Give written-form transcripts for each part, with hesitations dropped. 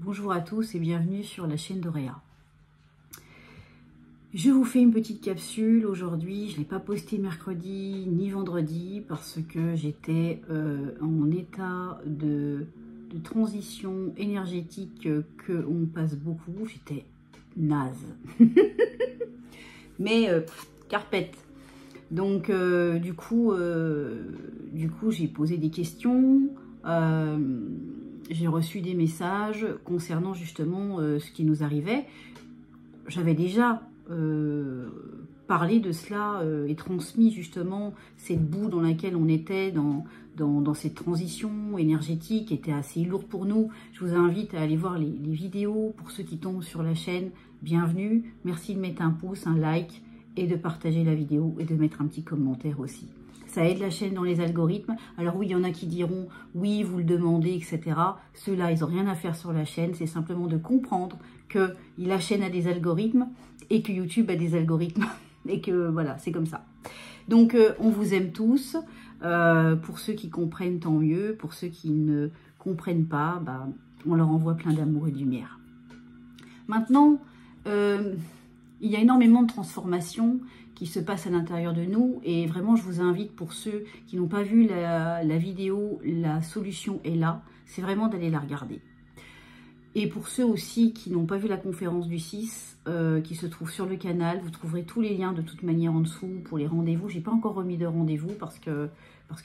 Bonjour à tous et bienvenue sur la chaîne d'Auréa. Je vous fais une petite capsule aujourd'hui. Je ne l'ai pas posté mercredi ni vendredi parce que j'étais en état de transition énergétique qu'on passe beaucoup. J'étais naze. Mais carpette. Donc du coup j'ai posé des questions. J'ai reçu des messages concernant justement ce qui nous arrivait. J'avais déjà parlé de cela et transmis justement cette boue dans laquelle on était, dans cette transition énergétique qui était assez lourde pour nous. Je vous invite à aller voir les vidéos. Pour ceux qui tombent sur la chaîne, bienvenue. Merci de mettre un pouce, un like et de partager la vidéo et de mettre un petit commentaire aussi. Ça aide la chaîne dans les algorithmes. Alors oui, il y en a qui diront, oui, vous le demandez, etc. Ceux-là, ils n'ont rien à faire sur la chaîne. C'est simplement de comprendre que la chaîne a des algorithmes et que YouTube a des algorithmes. Et que voilà, c'est comme ça. Donc, on vous aime tous. Pour ceux qui comprennent, tant mieux. Pour ceux qui ne comprennent pas, bah, on leur envoie plein d'amour et de lumière. Maintenant, il y a énormément de transformations qui se passent à l'intérieur de nous et vraiment je vous invite, pour ceux qui n'ont pas vu la vidéo, la solution est là, c'est vraiment d'aller la regarder. Et pour ceux aussi qui n'ont pas vu la conférence du 6, qui se trouve sur le canal, vous trouverez tous les liens de toute manière en dessous pour les rendez-vous. J'ai pas encore remis de rendez-vous parce que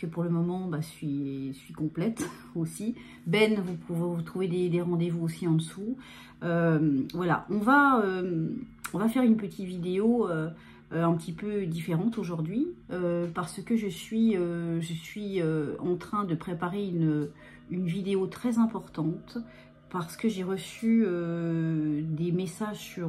pour le moment, bah, je suis complète aussi. Ben, vous pouvez trouver des rendez-vous aussi en dessous. Voilà, on va faire une petite vidéo un petit peu différente aujourd'hui parce que je suis en train de préparer une vidéo très importante parce que j'ai reçu des messages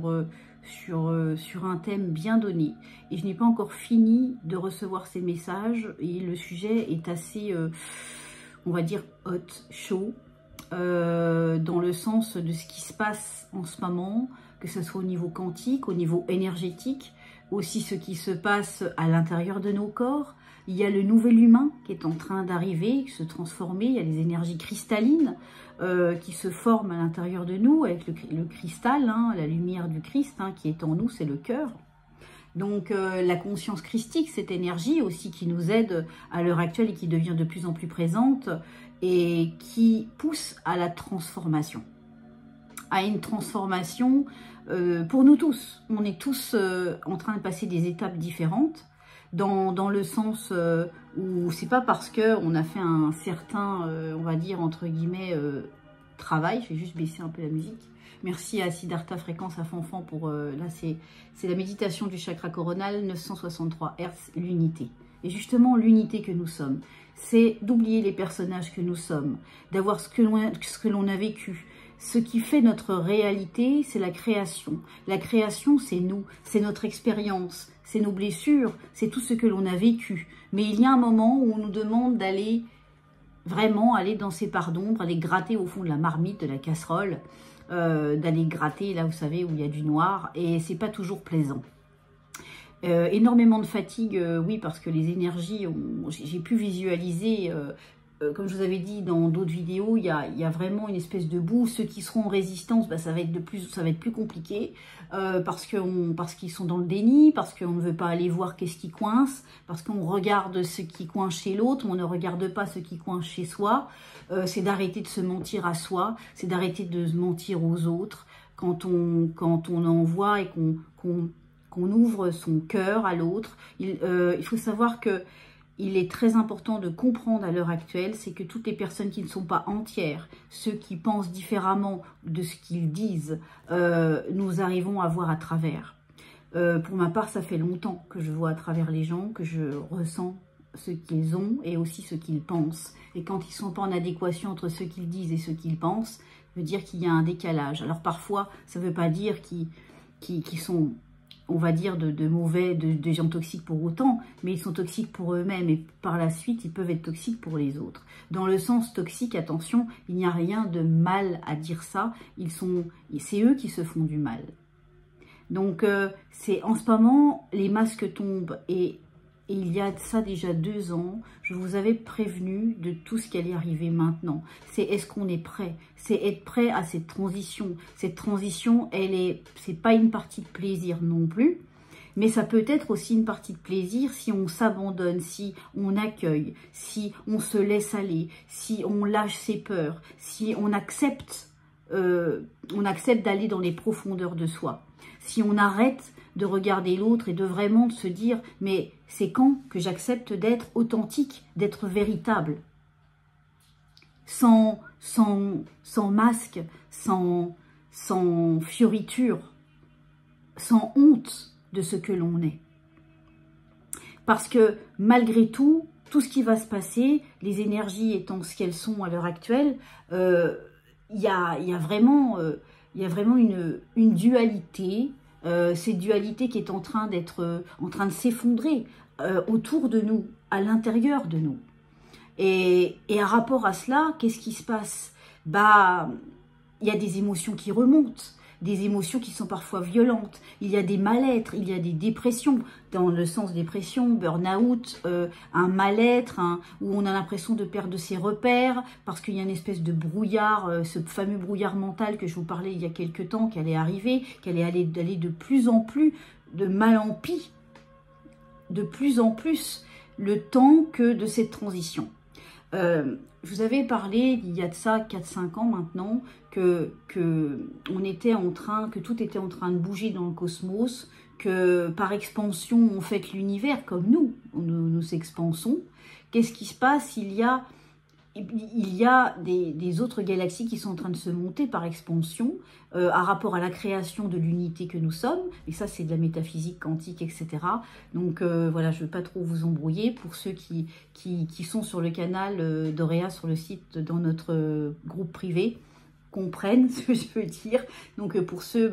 sur un thème bien donné et je n'ai pas encore fini de recevoir ces messages et le sujet est assez, on va dire, hot, chaud, dans le sens de ce qui se passe en ce moment, que ce soit au niveau quantique, au niveau énergétique, aussi ce qui se passe à l'intérieur de nos corps. Il y a le nouvel humain qui est en train d'arriver, se transformer, il y a les énergies cristallines qui se forment à l'intérieur de nous avec le cristal, hein, la lumière du Christ hein, qui est en nous, c'est le cœur. Donc la conscience christique, cette énergie aussi qui nous aide à l'heure actuelle et qui devient de plus en plus présente et qui pousse à la transformation. À une transformation pour nous tous. On est tous en train de passer des étapes différentes dans le sens où c'est pas parce qu'on a fait un certain, on va dire entre guillemets, travail. Je vais juste baisser un peu la musique. Merci à Siddhartha Fréquence à Fanfan pour, là c'est la méditation du chakra coronal, 963 Hz, l'unité. Et justement, l'unité que nous sommes, c'est d'oublier les personnages que nous sommes, d'avoir ce que l'on a vécu. Ce qui fait notre réalité, c'est la création. La création, c'est nous, c'est notre expérience, c'est nos blessures, c'est tout ce que l'on a vécu. Mais il y a un moment où on nous demande d'aller vraiment aller dans ces parts d'ombre, aller gratter au fond de la marmite, de la casserole, d'aller gratter là, vous savez, où il y a du noir, et c'est pas toujours plaisant. Énormément de fatigue, oui, parce que les énergies, j'ai pu visualiser, comme je vous avais dit dans d'autres vidéos, il y a vraiment une espèce de boue. Ceux qui seront en résistance, bah, ça va être plus compliqué parce qu'ils sont dans le déni, parce qu'on ne veut pas aller voir qu'est-ce qui coince, parce qu'on regarde ce qui coince chez l'autre, on ne regarde pas ce qui coince chez soi. C'est d'arrêter de se mentir à soi, c'est d'arrêter de se mentir aux autres quand on envoie et qu'on ouvre son cœur à l'autre. Il faut savoir que il est très important de comprendre à l'heure actuelle, c'est que toutes les personnes qui ne sont pas entières, ceux qui pensent différemment de ce qu'ils disent, nous arrivons à voir à travers. Pour ma part, ça fait longtemps que je vois à travers les gens, que je ressens ce qu'ils ont et aussi ce qu'ils pensent. Et quand ils ne sont pas en adéquation entre ce qu'ils disent et ce qu'ils pensent, ça veut dire qu'il y a un décalage. Alors parfois, ça ne veut pas dire qu'ils sont, on va dire, de mauvais, de gens toxiques pour autant, mais ils sont toxiques pour eux-mêmes et par la suite, ils peuvent être toxiques pour les autres. Dans le sens toxique, attention, il n'y a rien de mal à dire ça, c'est eux qui se font du mal. Donc, c'est en ce moment, les masques tombent et et il y a de ça déjà 2 ans, je vous avais prévenu de tout ce qui allait arriver maintenant. C'est est-ce qu'on est prêt? C'est être prêt à cette transition. Cette transition, c'est pas une partie de plaisir non plus, mais ça peut être aussi une partie de plaisir si on s'abandonne, si on accueille, si on se laisse aller, si on lâche ses peurs, si on accepte d'aller dans les profondeurs de soi. Si on arrête de regarder l'autre et de vraiment se dire « mais c'est quand que j'accepte d'être authentique, d'être véritable ?» sans masque, sans fioriture, sans honte de ce que l'on est. Parce que malgré tout, tout ce qui va se passer, les énergies étant ce qu'elles sont à l'heure actuelle, il y a vraiment une dualité, cette dualité qui est en train de s'effondrer autour de nous, à l'intérieur de nous. Et à rapport à cela, qu'est-ce qui se passe? Bah, il y a des émotions qui remontent, des émotions qui sont parfois violentes. Il y a des mal-être, il y a des dépressions, dans le sens dépression, burn-out, un mal-être, où on a l'impression de perdre ses repères, parce qu'il y a une espèce de brouillard, ce fameux brouillard mental que je vous parlais il y a quelques temps, qui allait arriver, qui allait aller de plus en plus, de mal en pis, de plus en plus, le temps que de cette transition. Je vous avais parlé, il y a de ça 4-5 ans maintenant, que tout était en train de bouger dans le cosmos, que par expansion, on fait l'univers comme nous expansons. Qu'est-ce qui se passe? Il y a des autres galaxies qui sont en train de se monter par expansion à rapport à la création de l'unité que nous sommes. Et ça, c'est de la métaphysique quantique, etc. Donc voilà, je ne veux pas trop vous embrouiller. Pour ceux qui sont sur le canal d'Auréa, sur le site, dans notre groupe privé, comprennent ce que je veux dire. Donc pour ceux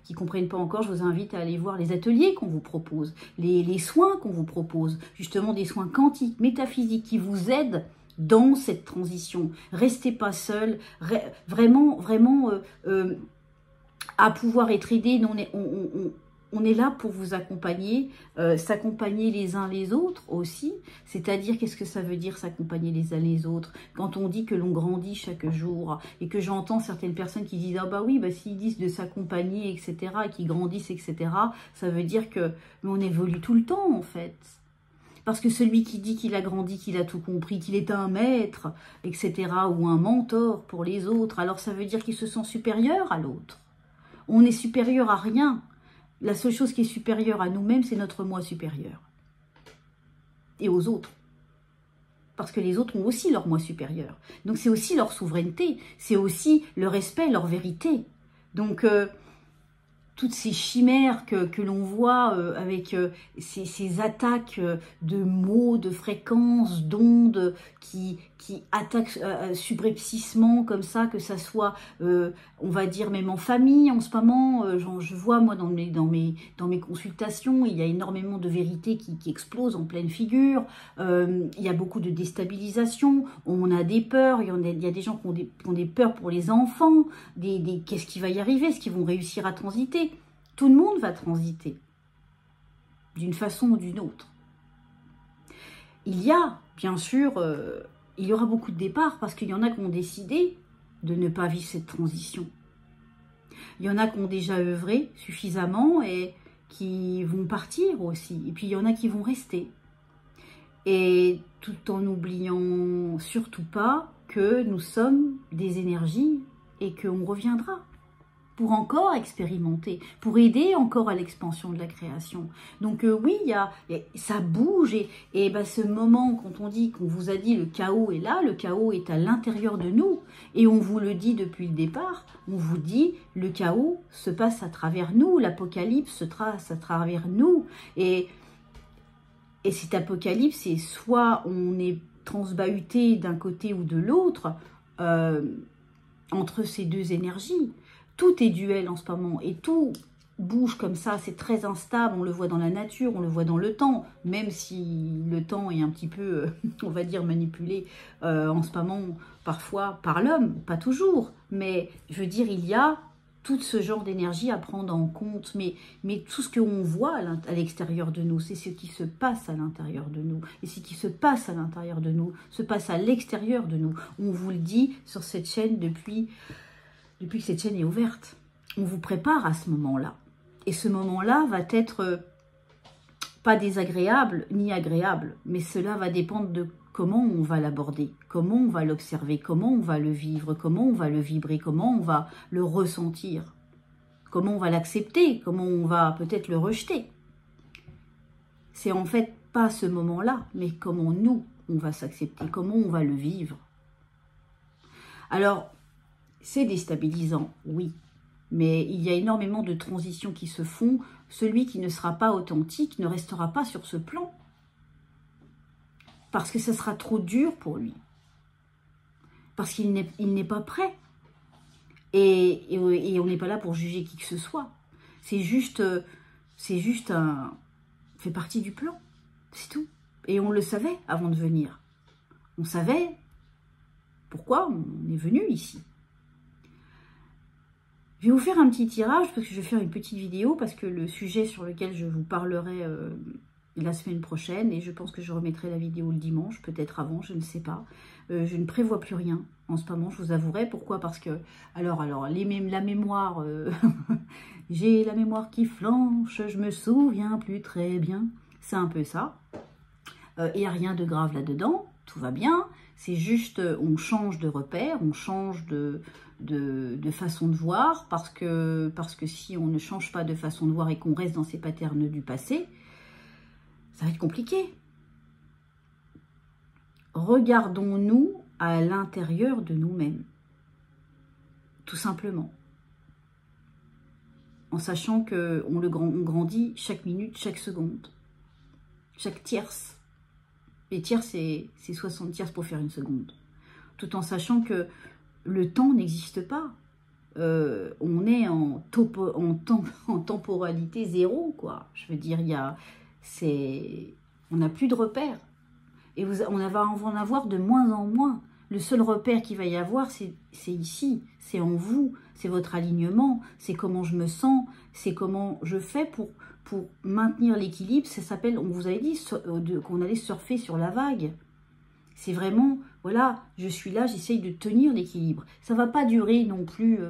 qui ne comprennent pas encore, je vous invite à aller voir les ateliers qu'on vous propose, les soins qu'on vous propose, justement des soins quantiques, métaphysiques qui vous aident dans cette transition. Restez pas seul, vraiment à pouvoir être aidé. On est là pour vous accompagner, s'accompagner les uns les autres aussi. C'est-à-dire, qu'est-ce que ça veut dire s'accompagner les uns les autres? Quand on dit que l'on grandit chaque jour, et que j'entends certaines personnes qui disent « Ah bah oui, s'ils disent de s'accompagner, etc., et qu'ils grandissent, etc., ça veut dire que on évolue tout le temps, en fait. » Parce que celui qui dit qu'il a grandi, qu'il a tout compris, qu'il est un maître, etc., ou un mentor pour les autres, alors ça veut dire qu'il se sent supérieur à l'autre. On n'est supérieur à rien. La seule chose qui est supérieure à nous-mêmes, c'est notre moi supérieur. Et aux autres. Parce que les autres ont aussi leur moi supérieur. Donc c'est aussi leur souveraineté, c'est aussi leur respect, leur vérité. Donc toutes ces chimères que l'on voit avec ces attaques de mots, de fréquences, d'ondes qui attaquent subrepticement comme ça, que ça soit, on va dire même en famille en ce moment, je vois moi dans mes consultations, il y a énormément de vérités qui explosent en pleine figure, il y a beaucoup de déstabilisation, on a des peurs, il y a des gens qui ont des peurs pour les enfants, qu'est-ce qui va y arriver, est-ce qu'ils vont réussir à transiter? Tout le monde va transiter, d'une façon ou d'une autre. Il y a, bien sûr, il y aura beaucoup de départs parce qu'il y en a qui ont décidé de ne pas vivre cette transition. Il y en a qui ont déjà œuvré suffisamment et qui vont partir aussi. Et puis il y en a qui vont rester. Et tout en n'oubliant surtout pas que nous sommes des énergies et qu'on reviendra pour encore expérimenter, pour aider encore à l'expansion de la création. Donc oui, ça bouge et ce moment, quand on dit, qu'on vous a dit le chaos est là, le chaos est à l'intérieur de nous, et on vous le dit depuis le départ, on vous dit le chaos se passe à travers nous, l'apocalypse se trace à travers nous, et cet apocalypse, c'est soit on est transbahuté d'un côté ou de l'autre, entre ces deux énergies. Tout est duel en ce moment et tout bouge comme ça, c'est très instable, on le voit dans la nature, on le voit dans le temps, même si le temps est un petit peu, on va dire, manipulé en ce moment, parfois par l'homme, pas toujours, mais je veux dire, il y a tout ce genre d'énergie à prendre en compte, mais tout ce qu'on voit à l'extérieur de nous, c'est ce qui se passe à l'intérieur de nous. Et ce qui se passe à l'intérieur de nous, se passe à l'extérieur de nous. On vous le dit sur cette chaîne depuis que cette chaîne est ouverte. On vous prépare à ce moment-là. Et ce moment-là va être pas désagréable ni agréable, mais cela va dépendre de comment on va l'aborder, comment on va l'observer, comment on va le vivre, comment on va le vibrer, comment on va le ressentir, comment on va l'accepter, comment on va peut-être le rejeter. C'est en fait pas ce moment-là, mais comment nous, on va s'accepter, comment on va le vivre. Alors, c'est déstabilisant, oui, mais il y a énormément de transitions qui se font. Celui qui ne sera pas authentique ne restera pas sur ce plan. Parce que ce sera trop dur pour lui. Parce qu'il n'est pas prêt. Et on n'est pas là pour juger qui que ce soit. C'est juste fait partie du plan. C'est tout. Et on le savait avant de venir. On savait pourquoi on est venu ici. Je vais vous faire un petit tirage parce que je vais faire une petite vidéo parce que le sujet sur lequel je vous parlerai la semaine prochaine, et je pense que je remettrai la vidéo le dimanche, peut-être avant, je ne sais pas. Je ne prévois plus rien en ce moment, je vous avouerai. Pourquoi? Parce que, alors la mémoire, j'ai la mémoire qui flanche, je me souviens plus très bien. C'est un peu ça. Il n'y a rien de grave là-dedans, tout va bien. C'est juste, on change de repère, on change de façon de voir, parce que si on ne change pas de façon de voir et qu'on reste dans ces patterns du passé, ça va être compliqué. Regardons-nous à l'intérieur de nous-mêmes, tout simplement, en sachant qu'on grandit chaque minute, chaque seconde, chaque tierce. Les tierces, c'est 60 tierces pour faire une seconde, tout en sachant que le temps n'existe pas. On est en temporalité zéro, quoi. Je veux dire, on n'a plus de repères. Et on va en avoir de moins en moins. Le seul repère qu'il va y avoir, c'est ici, c'est en vous, c'est votre alignement, c'est comment je me sens, c'est comment je fais pour maintenir l'équilibre. Ça s'appelle, on vous avait dit qu'on allait surfer sur la vague. C'est vraiment, voilà, je suis là, j'essaye de tenir l'équilibre. Ça ne va pas durer non plus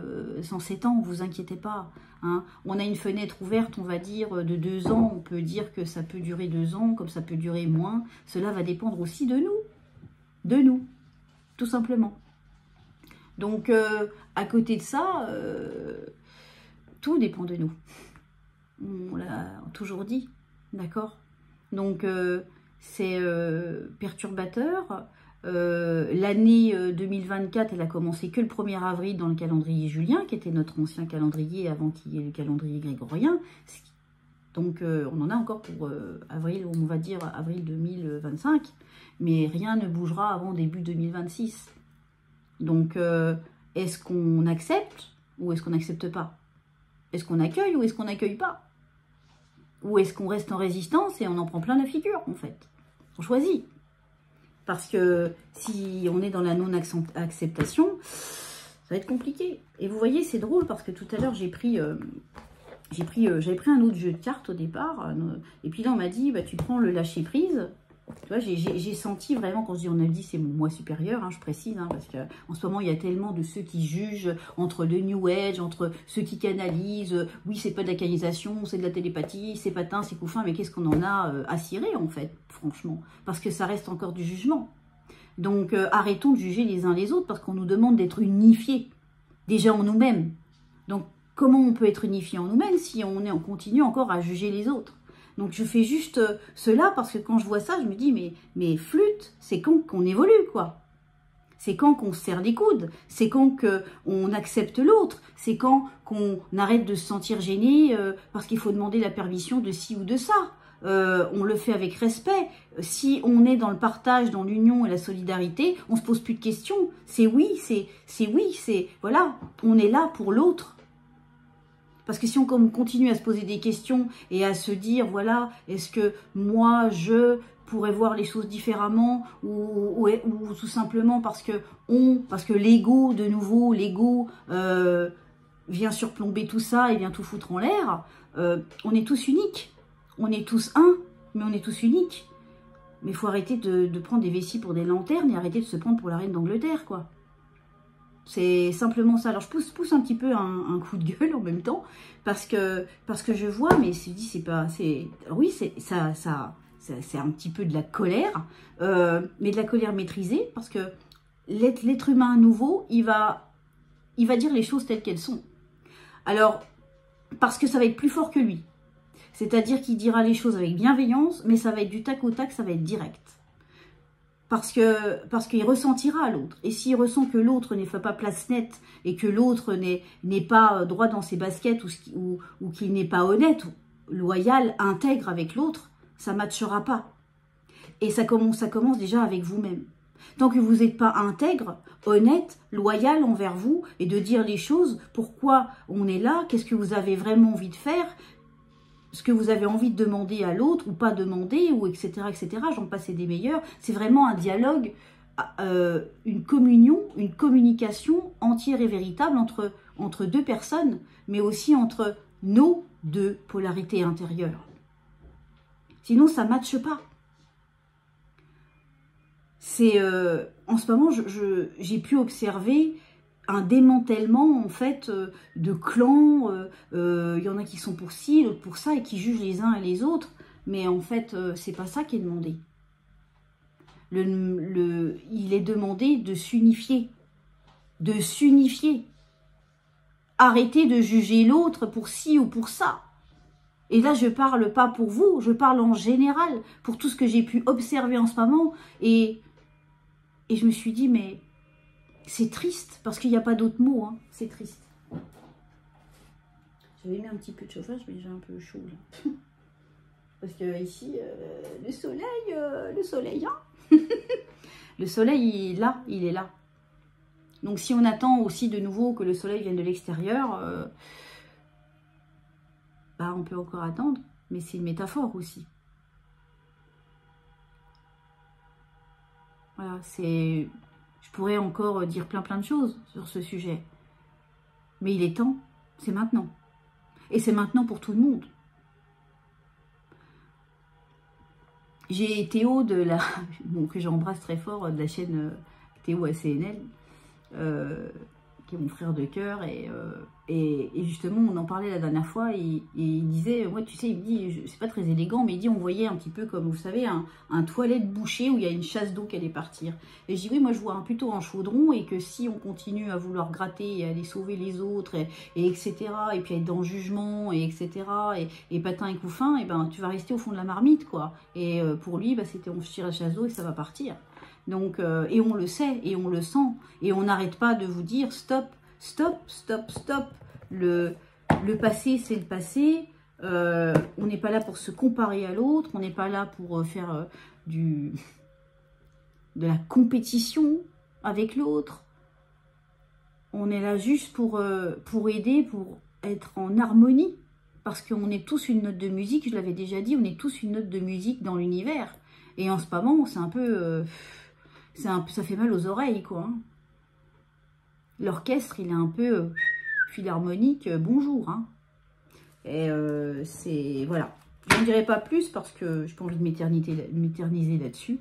107 ans, ne vous inquiétez pas. Hein. On a une fenêtre ouverte, on va dire, de 2 ans. On peut dire que ça peut durer 2 ans, comme ça peut durer moins. Cela va dépendre aussi de nous, tout simplement. Donc, à côté de ça, tout dépend de nous. On l'a toujours dit, d'accord? Donc, c'est perturbateur. L'année 2024, elle a commencé que le 1er avril dans le calendrier julien, qui était notre ancien calendrier avant qu'il y ait le calendrier grégorien. Donc, on en a encore pour avril, on va dire avril 2025, mais rien ne bougera avant début 2026. Donc, est-ce qu'on accepte ou est-ce qu'on n'accepte pas? Est-ce qu'on accueille ou est-ce qu'on n'accueille pas? Ou est-ce qu'on reste en résistance et on en prend plein la figure, en fait? On choisit. Parce que si on est dans la non-acceptation, ça va être compliqué. Et vous voyez, c'est drôle parce que tout à l'heure, j'avais pris un autre jeu de cartes au départ. Et puis là, on m'a dit, bah, tu prends le lâcher-prise. Tu vois, j'ai senti vraiment, quand je dis on a dit, c'est mon moi supérieur, hein, je précise, hein, parce qu'en ce moment, il y a tellement de ceux qui jugent entre le New Age, entre ceux qui canalisent, oui, c'est pas de la canalisation, c'est de la télépathie, c'est patin, c'est couffin, mais qu'est-ce qu'on en a à cirer, en fait, franchement, parce que ça reste encore du jugement. Donc, arrêtons de juger les uns les autres, parce qu'on nous demande d'être unifiés, déjà en nous-mêmes. Donc, comment on peut être unifié en nous-mêmes si on continue encore à juger les autres? Donc, je fais juste cela parce que quand je vois ça, je me dis, mais flûte, c'est quand qu'on évolue, quoi. C'est quand qu'on se serre les coudes. C'est quand qu'on accepte l'autre. C'est quand qu'on arrête de se sentir gêné parce qu'il faut demander la permission de ci ou de ça. On le fait avec respect. Si on est dans le partage, dans l'union et la solidarité, on se pose plus de questions. C'est oui, c'est voilà, on est là pour l'autre. Parce que si on continue à se poser des questions et à se dire, voilà, est-ce que moi, je pourrais voir les choses différemment ou tout simplement parce que l'ego, de nouveau, l'ego vient surplomber tout ça et vient tout foutre en l'air. On est tous uniques. On est tous un, mais on est tous uniques. Mais il faut arrêter de prendre des vessies pour des lanternes et arrêter de se prendre pour la reine d'Angleterre, quoi. C'est simplement ça. Alors, je pousse un petit peu un coup de gueule en même temps, parce que je vois, mais c'est pas... Oui, c'est un petit peu de la colère, mais de la colère maîtrisée, parce que l'être humain nouveau, il va dire les choses telles qu'elles sont. Alors, parce que ça va être plus fort que lui. C'est-à-dire qu'il dira les choses avec bienveillance, mais ça va être du tac au tac, ça va être direct. Parce qu'il ressentira l'autre. Et s'il ressent que l'autre ne fait pas place nette et que l'autre n'est pas droit dans ses baskets ou qu'il n'est pas honnête, loyal, intègre avec l'autre, ça ne matchera pas. Et ça commence déjà avec vous-même. Tant que vous n'êtes pas intègre, honnête, loyal envers vous et de dire les choses, pourquoi on est là, qu'est-ce que vous avez vraiment envie de faire, ce que vous avez envie de demander à l'autre ou pas demander, ou etc., etc., j'en passe et des meilleurs. C'est vraiment un dialogue, une communion, une communication entière et véritable entre deux personnes, mais aussi entre nos deux polarités intérieures. Sinon, ça ne matche pas. En ce moment, j'ai pu observer un démantèlement en fait de clans, y en a qui sont pour ci, d'autres pour ça et qui jugent les uns et les autres, mais en fait c'est pas ça qui est demandé. Il est demandé de s'unifier, arrêtez de juger l'autre pour ci ou pour ça. Et là je parle pas pour vous, je parle en général pour tout ce que j'ai pu observer en ce moment, et je me suis dit mais c'est triste, parce qu'il n'y a pas d'autre mot, hein. C'est triste. J'avais mis un petit peu de chauffage, mais j'ai un peu chaud, là. Parce que ici, le soleil, hein. Le soleil, il est là. Donc si on attend aussi de nouveau que le soleil vienne de l'extérieur, bah, on peut encore attendre, mais c'est une métaphore aussi. Voilà, c'est... Je pourrais encore dire plein de choses sur ce sujet. Mais il est temps, c'est maintenant. Et c'est maintenant pour tout le monde. J'ai Théo que j'embrasse très fort, de la chaîne Théo ACNL, qui est mon frère de cœur, et justement on en parlait la dernière fois, et il disait, ouais tu sais, il me dit, c'est pas très élégant, mais il dit on voyait un petit peu comme, vous savez, un toilette bouché où il y a une chasse d'eau qui allait partir. Et je dis oui, moi je vois plutôt un chaudron, et que si on continue à vouloir gratter et aller sauver les autres, et etc., et puis être dans le jugement, et etc., et patin et couffin, et ben tu vas rester au fond de la marmite, quoi. Et pour lui, bah, c'était on tire la chasse d'eau et ça va partir. Donc, et on le sait, et on le sent, et on n'arrête pas de vous dire stop, stop, stop, stop. Le passé, c'est le passé. On n'est pas là pour se comparer à l'autre, on n'est pas là pour faire de la compétition avec l'autre. On est là juste pour aider, pour être en harmonie, parce qu'on est tous une note de musique, je l'avais déjà dit, on est tous une note de musique dans l'univers. Et en ce moment, c'est un peu... ça fait mal aux oreilles, quoi. Hein. L'orchestre, il est un peu philharmonique, bonjour. Hein. Et c'est... Voilà. Je ne dirai pas plus parce que je n'ai pas envie de m'éterniser là-dessus.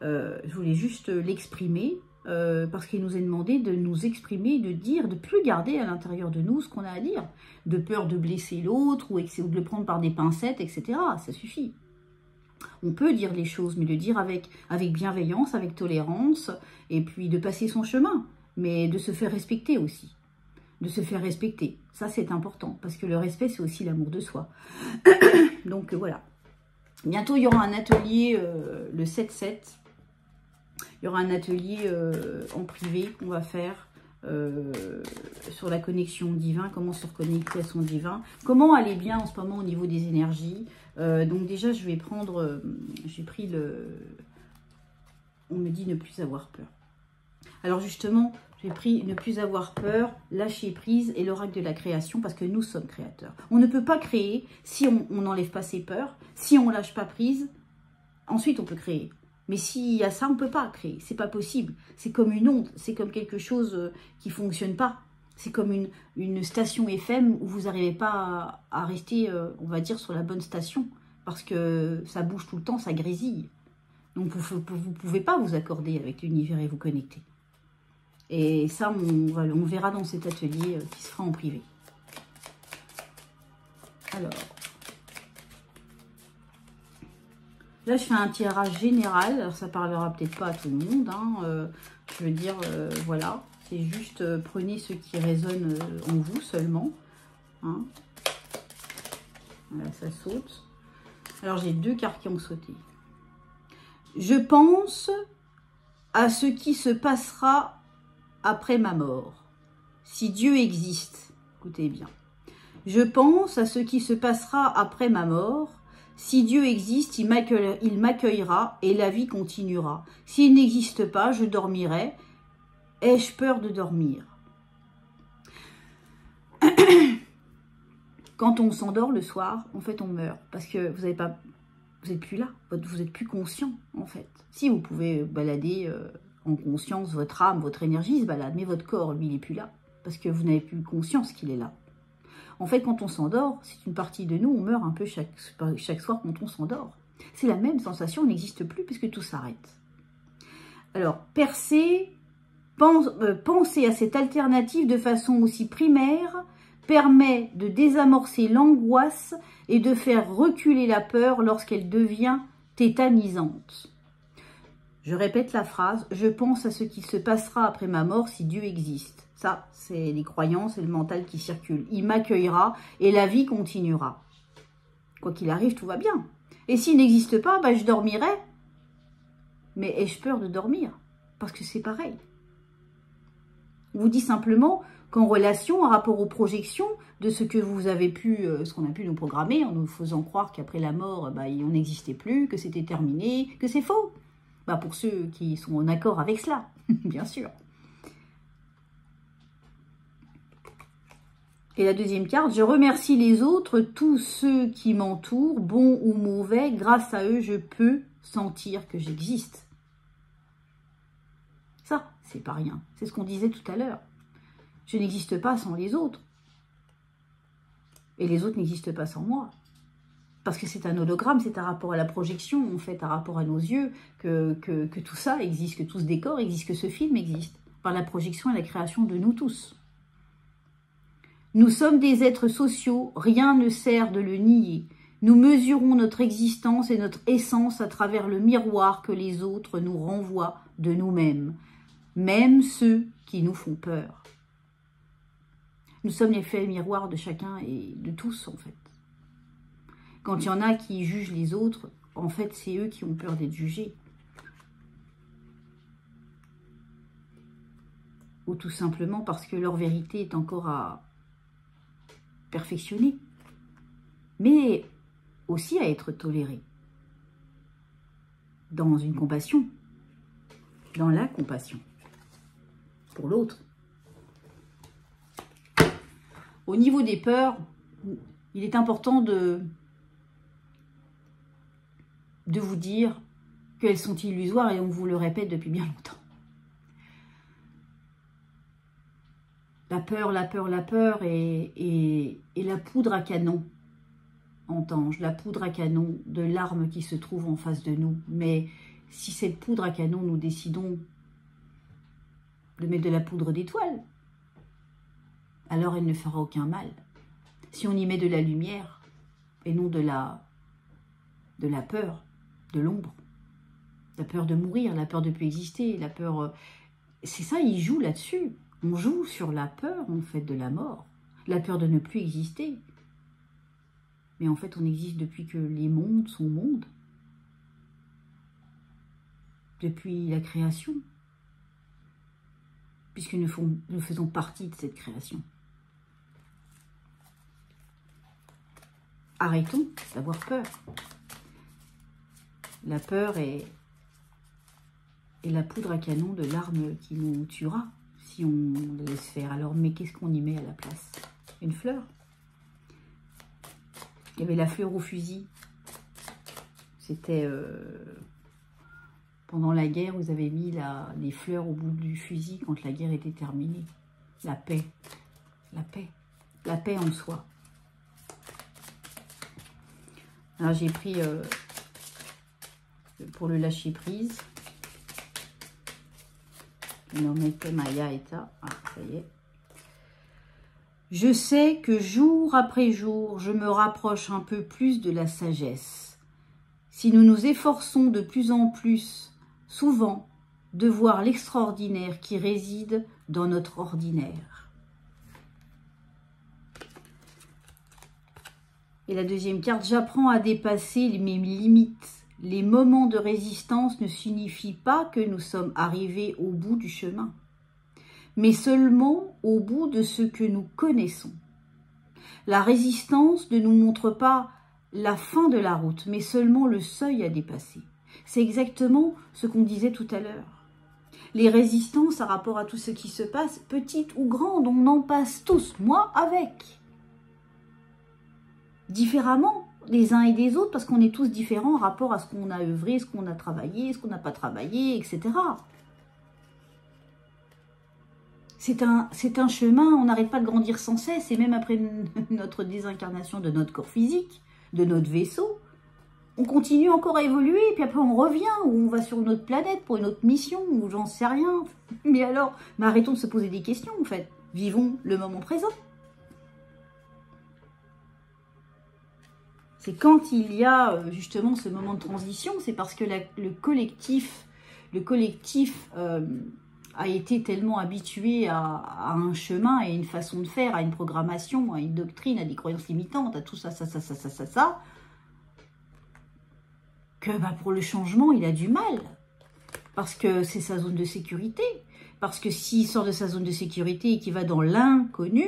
Je voulais juste l'exprimer parce qu'il nous est demandé de nous exprimer, de dire, de ne plus garder à l'intérieur de nous ce qu'on a à dire. De peur de blesser l'autre ou de le prendre par des pincettes, etc. Ça suffit. On peut dire les choses, mais de dire avec bienveillance, avec tolérance, et puis de passer son chemin, mais de se faire respecter aussi. De se faire respecter. Ça, c'est important, parce que le respect, c'est aussi l'amour de soi. Donc, voilà. Bientôt, il y aura un atelier, le 7-7. Il y aura un atelier en privé qu'on va faire sur la connexion divine, comment se reconnecter à son divin, comment aller bien en ce moment au niveau des énergies. Donc déjà, je vais prendre, j'ai pris on me dit ne plus avoir peur. Alors justement, j'ai pris ne plus avoir peur, lâcher prise et l'oracle de la création, parce que nous sommes créateurs. On ne peut pas créer si on n'enlève pas ses peurs, si on lâche pas prise, ensuite on peut créer. Mais s'il y a ça, on ne peut pas créer, c'est pas possible. C'est comme une onde, c'est comme quelque chose qui ne fonctionne pas. C'est comme une station FM où vous n'arrivez pas à rester, on va dire, sur la bonne station. Parce que ça bouge tout le temps, ça grésille. Donc vous ne pouvez pas vous accorder avec l'univers et vous connecter. Et ça, on verra dans cet atelier qui se fera en privé. Alors, là je fais un tirage général. Alors ça parlera peut-être pas à tout le monde. Hein, je veux dire, voilà. C'est juste, prenez ce qui résonne en vous seulement. Hein. Voilà, ça saute. Alors, j'ai 2 cartes qui ont sauté. Je pense à ce qui se passera après ma mort. Si Dieu existe, écoutez bien. Je pense à ce qui se passera après ma mort. Si Dieu existe, il m'accueillera et la vie continuera. S'il n'existe pas, je dormirai. Ai-je peur de dormir? Quand on s'endort le soir, en fait, on meurt. Parce que vous n'êtes plus là. Vous n'êtes plus conscient, en fait. Si, vous pouvez balader en conscience, votre âme, votre énergie se balade. Mais votre corps, lui, il n'est plus là. Parce que vous n'avez plus conscience qu'il est là. En fait, quand on s'endort, c'est une partie de nous. On meurt un peu chaque soir quand on s'endort. C'est la même sensation, on n'existe plus puisque tout s'arrête. Alors, penser à cette alternative de façon aussi primaire permet de désamorcer l'angoisse et de faire reculer la peur lorsqu'elle devient tétanisante. Je répète la phrase, je pense à ce qui se passera après ma mort si Dieu existe. Ça, c'est les croyances et le mental qui circulent. Il m'accueillera et la vie continuera. Quoi qu'il arrive, tout va bien. Et s'il n'existe pas, bah, je dormirai. Mais ai-je peur de dormir? Parce que c'est pareil. On vous dit simplement qu'en relation, en rapport aux projections de ce que vous avez pu, ce qu'on a pu nous programmer, en nous faisant croire qu'après la mort, bah, on n'existait plus, que c'était terminé, que c'est faux. Bah, pour ceux qui sont en accord avec cela, bien sûr. Et la deuxième carte, je remercie les autres, tous ceux qui m'entourent, bons ou mauvais, grâce à eux, je peux sentir que j'existe. Ça, c'est pas rien. C'est ce qu'on disait tout à l'heure. Je n'existe pas sans les autres. Et les autres n'existent pas sans moi. Parce que c'est un hologramme, c'est un rapport à la projection, en fait, un rapport à nos yeux, que tout ça existe, que tout ce décor existe, que ce film existe. Par la projection et la création de nous tous. Nous sommes des êtres sociaux, rien ne sert de le nier. Nous mesurons notre existence et notre essence à travers le miroir que les autres nous renvoient de nous-mêmes, même ceux qui nous font peur. Nous sommes l'effet miroir de chacun et de tous, en fait. Quand il y en a qui jugent les autres, en fait, c'est eux qui ont peur d'être jugés. Ou tout simplement parce que leur vérité est encore à perfectionner, mais aussi à être tolérée. Dans une compassion, dans la compassion pour l'autre. Au niveau des peurs, il est important de vous dire qu'elles sont illusoires et on vous le répète depuis bien longtemps. La peur, la peur, la peur et la poudre à canon, entends-je, la poudre à canon de l'arme qui se trouve en face de nous. Mais si cette poudre à canon, nous décidons de mettre de la poudre d'étoile, alors elle ne fera aucun mal. Si on y met de la lumière et non de la peur, de l'ombre, la peur de mourir, la peur de ne plus exister, la peur... C'est ça, il joue là-dessus. On joue sur la peur, en fait, de la mort. La peur de ne plus exister. Mais en fait, on existe depuis que les mondes sont mondes. Depuis la création. Puisque nous faisons partie de cette création. Arrêtons d'avoir peur. La peur est la poudre à canon de l'arme qui nous tuera. Si on le laisse faire. Alors, mais qu'est-ce qu'on y met à la place? Une fleur. Il y avait la fleur au fusil. C'était pendant la guerre, vous avez mis les fleurs au bout du fusil quand la guerre était terminée. La paix. la paix en soi. Alors j'ai pris pour le lâcher prise. Nomete Maya Eta. Ah, ça y est. Je sais que jour après jour, je me rapproche un peu plus de la sagesse. Si nous nous efforçons de plus en plus, souvent, de voir l'extraordinaire qui réside dans notre ordinaire. Et la deuxième carte, j'apprends à dépasser mes limites. Les moments de résistance ne signifient pas que nous sommes arrivés au bout du chemin, mais seulement au bout de ce que nous connaissons. La résistance ne nous montre pas la fin de la route, mais seulement le seuil à dépasser. C'est exactement ce qu'on disait tout à l'heure. Les résistances à rapport à tout ce qui se passe, petites ou grandes, on en passe tous, moi avec. Différemment les uns et des autres, parce qu'on est tous différents en rapport à ce qu'on a œuvré, ce qu'on a travaillé, ce qu'on n'a pas travaillé, etc. C'est un chemin, on n'arrête pas de grandir sans cesse, et même après notre désincarnation de notre corps physique, de notre vaisseau, on continue encore à évoluer, puis après on revient, ou on va sur une autre planète pour une autre mission, ou j'en sais rien. Mais alors, arrêtons de se poser des questions en fait. Vivons le moment présent. C'est quand il y a justement ce moment de transition, c'est parce que le collectif a été tellement habitué à un chemin et une façon de faire, à une programmation, à une doctrine, à des croyances limitantes, à tout ça, que pour le changement, il a du mal. Parce que c'est sa zone de sécurité. Parce que s'il sort de sa zone de sécurité et qu'il va dans l'inconnu,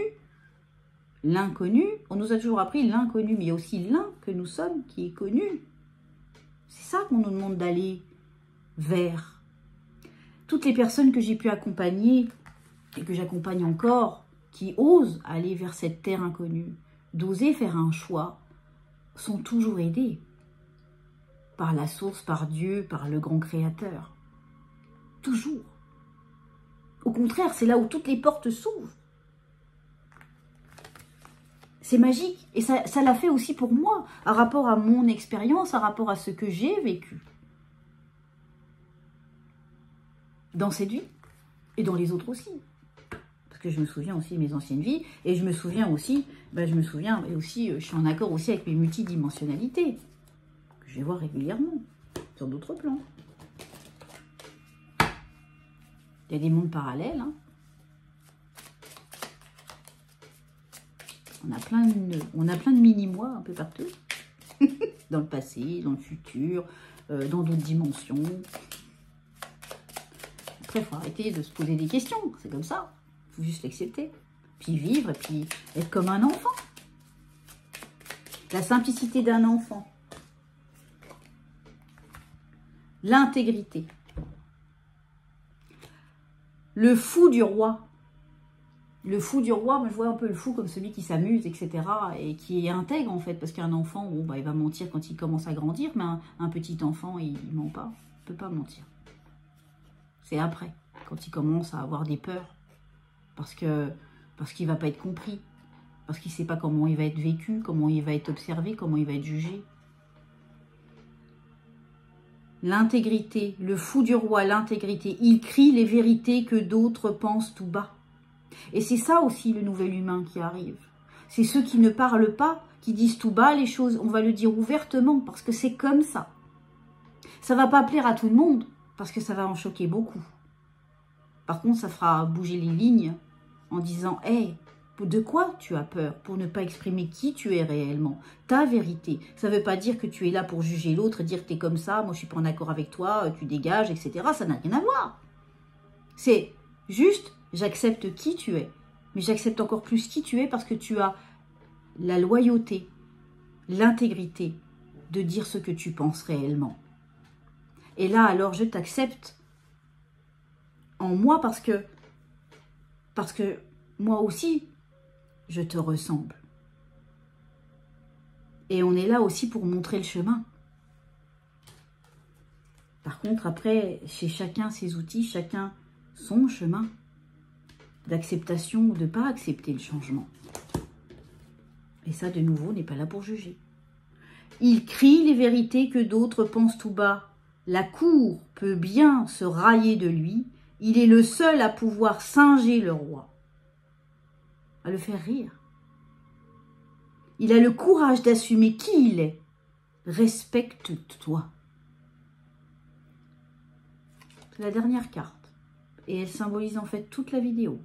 on nous a toujours appris l'inconnu, mais il y a aussi l'un que nous sommes qui est connu. C'est ça qu'on nous demande d'aller vers. Toutes les personnes que j'ai pu accompagner et que j'accompagne encore, qui osent aller vers cette terre inconnue, d'oser faire un choix, sont toujours aidées par la source, par Dieu, par le grand créateur. Toujours. Au contraire, c'est là où toutes les portes s'ouvrent. C'est magique. Et ça l'a fait aussi pour moi, à rapport à mon expérience, à rapport à ce que j'ai vécu. Dans cette vie, et dans les autres aussi. Parce que je me souviens aussi de mes anciennes vies, et je me souviens aussi, je suis en accord aussi avec mes multidimensionnalités, que je vais voir régulièrement, sur d'autres plans. Il y a des mondes parallèles, hein. On a plein de mini-moi un peu partout. Dans le passé, dans le futur, dans d'autres dimensions. Après, il faut arrêter de se poser des questions. C'est comme ça. Il faut juste l'accepter. Puis vivre, et puis être comme un enfant. La simplicité d'un enfant. L'intégrité. Le fou du roi. Le fou du roi, moi je vois un peu le fou comme celui qui s'amuse, etc. Et qui est intègre en fait, parce qu'un enfant, bon, il va mentir quand il commence à grandir, mais un petit enfant, il ne ment pas, il ne peut pas mentir. C'est après, quand il commence à avoir des peurs, parce qu'il ne va pas être compris, parce qu'il ne sait pas comment il va être vécu, comment il va être observé, comment il va être jugé. L'intégrité, le fou du roi, l'intégrité, il crie les vérités que d'autres pensent tout bas. Et c'est ça aussi le nouvel humain qui arrive. C'est ceux qui ne parlent pas, qui disent tout bas les choses. On va le dire ouvertement parce que c'est comme ça. Ça ne va pas plaire à tout le monde parce que ça va en choquer beaucoup. Par contre, ça fera bouger les lignes en disant « Hey, de quoi tu as peur ?» pour ne pas exprimer qui tu es réellement, ta vérité. Ça ne veut pas dire que tu es là pour juger l'autre, dire que tu es comme ça, moi je ne suis pas en accord avec toi, tu dégages, etc. Ça n'a rien à voir. C'est juste... J'accepte qui tu es, mais j'accepte encore plus qui tu es parce que tu as la loyauté, l'intégrité de dire ce que tu penses réellement. Et là, alors, je t'accepte en moi parce que moi aussi, je te ressemble. Et on est là aussi pour montrer le chemin. Par contre, après, chez chacun ses outils, chacun son chemin. d'acceptation ou de ne pas accepter le changement. Et ça, de nouveau, n'est pas là pour juger. Il crie les vérités que d'autres pensent tout bas. La cour peut bien se railler de lui. Il est le seul à pouvoir singer le roi. À le faire rire. Il a le courage d'assumer qui il est. Respecte-toi. C'est la dernière carte. Et elle symbolise en fait toute la vidéo.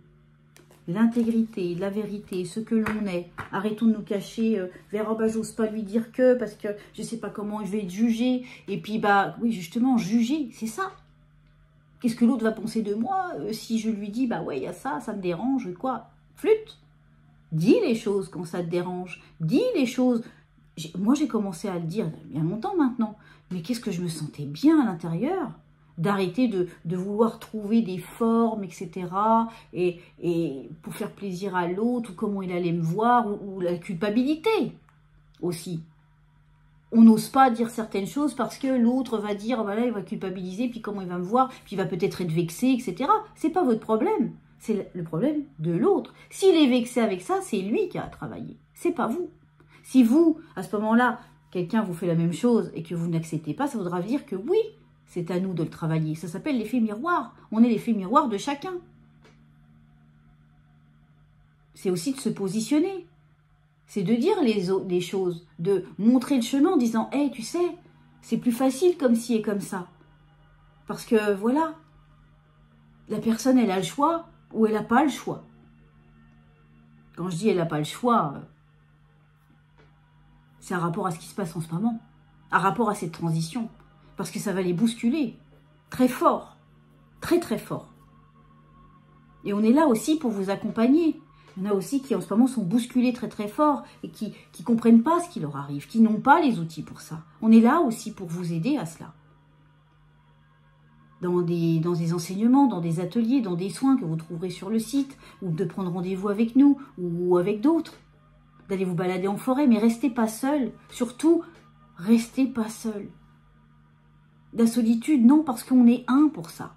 L'intégrité, la vérité, ce que l'on est. Arrêtons de nous cacher vers « oh bah j'ose pas lui dire que parce que je sais pas comment je vais être jugée ». Et puis bah oui justement, juger, c'est ça. Qu'est-ce que l'autre va penser de moi si je lui dis « bah ouais, il y a ça, ça me dérange, quoi ». Flûte. Dis les choses quand ça te dérange. Dis les choses. Moi j'ai commencé à le dire il y a longtemps maintenant. Mais qu'est-ce que je me sentais bien à l'intérieur, d'arrêter de vouloir trouver des formes, etc. Et pour faire plaisir à l'autre, ou comment il allait me voir, ou la culpabilité aussi. On n'ose pas dire certaines choses parce que l'autre va dire, oh, voilà, il va culpabiliser, puis comment il va me voir, puis il va peut-être être vexé, etc. C'est pas votre problème, c'est le problème de l'autre. S'il est vexé avec ça, c'est lui qui a à travailler, c'est pas vous. Si vous, à ce moment-là, quelqu'un vous fait la même chose et que vous n'acceptez pas, ça voudra dire que oui, c'est à nous de le travailler. Ça s'appelle l'effet miroir. On est l'effet miroir de chacun. C'est aussi de se positionner. C'est de dire les choses, de montrer le chemin en disant « Hey, tu sais, c'est plus facile comme ci et comme ça. » Parce que voilà, la personne, elle a le choix ou elle n'a pas le choix. Quand je dis « elle n'a pas le choix », c'est un rapport à ce qui se passe en ce moment, un rapport à cette transition. Parce que ça va les bousculer très fort, très très fort. Et on est là aussi pour vous accompagner. Il y en a aussi qui en ce moment sont bousculés très très fort et qui ne comprennent pas ce qui leur arrive, qui n'ont pas les outils pour ça. On est là aussi pour vous aider à cela. Dans des enseignements, dans des ateliers, dans des soins que vous trouverez sur le site, ou de prendre rendez-vous avec nous ou avec d'autres, d'aller vous balader en forêt, mais restez pas seul. Surtout, restez pas seul. La solitude, non, parce qu'on est un pour ça.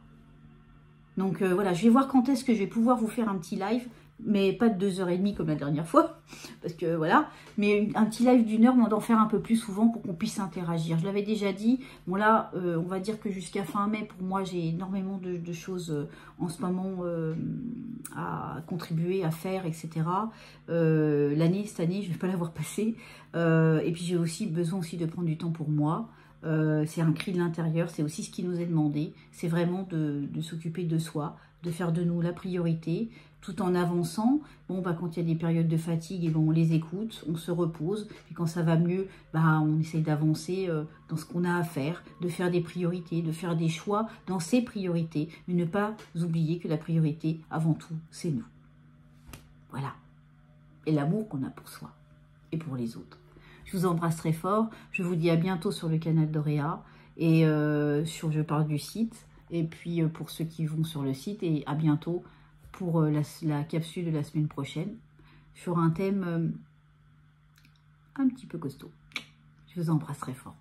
Donc voilà, je vais voir quand est-ce que je vais pouvoir vous faire un petit live, mais pas de 2h30 comme la dernière fois, parce que voilà, mais un petit live d'1 heure, mais on doit en faire un peu plus souvent pour qu'on puisse interagir. Je l'avais déjà dit, bon là, on va dire que jusqu'à fin mai, pour moi, j'ai énormément de choses en ce moment à contribuer, à faire, etc. Cette année, je ne vais pas l'avoir passée, et puis j'ai aussi besoin aussi de prendre du temps pour moi. C'est un cri de l'intérieur, c'est aussi ce qui nous est demandé, c'est vraiment de s'occuper de soi, de faire de nous la priorité, tout en avançant. Bon, bah, quand il y a des périodes de fatigue, et bon, on les écoute, on se repose, puis quand ça va mieux, bah, on essaye d'avancer dans ce qu'on a à faire, de faire des priorités, de faire des choix dans ces priorités, mais ne pas oublier que la priorité, avant tout, c'est nous. Voilà. Et l'amour qu'on a pour soi et pour les autres. Je vous embrasse très fort. Je vous dis à bientôt sur le canal d'Auréa. Et je parle du site. Et puis pour ceux qui vont sur le site. Et à bientôt pour la capsule de la semaine prochaine. Sur un thème un petit peu costaud. Je vous embrasse très fort.